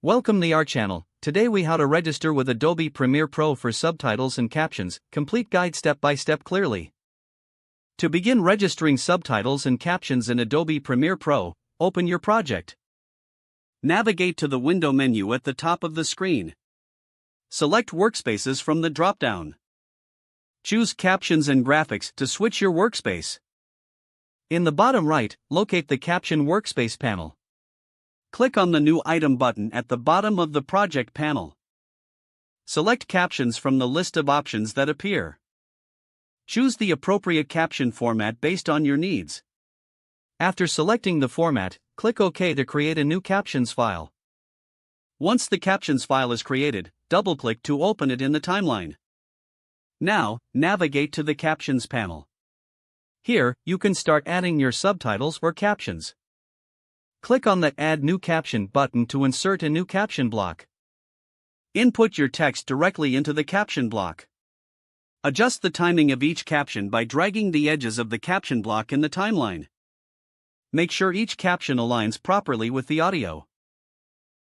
Welcome to our channel. Today we how to register with Adobe Premiere Pro for subtitles and captions, complete guide step by step clearly. To begin registering subtitles and captions in Adobe Premiere Pro, open your project. Navigate to the window menu at the top of the screen. Select Workspaces from the drop-down. Choose Captions and Graphics to switch your workspace. In the bottom right, locate the Caption Workspace panel. Click on the New Item button at the bottom of the project panel. Select Captions from the list of options that appear. Choose the appropriate caption format based on your needs. After selecting the format, click OK to create a new Captions file. Once the Captions file is created, double-click to open it in the timeline. Now, navigate to the Captions panel. Here, you can start adding your subtitles or captions. Click on the Add New Caption button to insert a new caption block. Input your text directly into the caption block. Adjust the timing of each caption by dragging the edges of the caption block in the timeline. Make sure each caption aligns properly with the audio.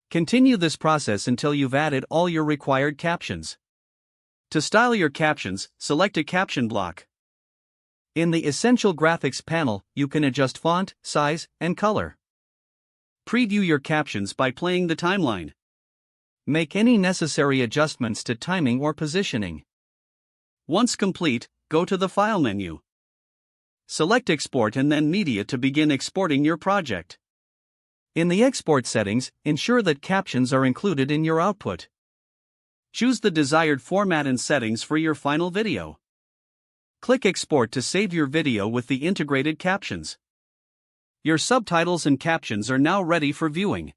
Continue this process until you've added all your required captions. To style your captions, select a caption block. In the Essential Graphics panel, you can adjust font, size, and color. Preview your captions by playing the timeline. Make any necessary adjustments to timing or positioning. Once complete, go to the File menu. Select Export and then Media to begin exporting your project. In the export settings, ensure that captions are included in your output. Choose the desired format and settings for your final video. Click Export to save your video with the integrated captions. Your subtitles and captions are now ready for viewing.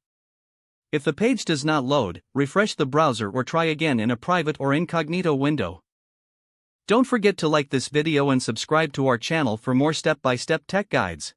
If the page does not load, refresh the browser or try again in a private or incognito window. Don't forget to like this video and subscribe to our channel for more step-by-step tech guides.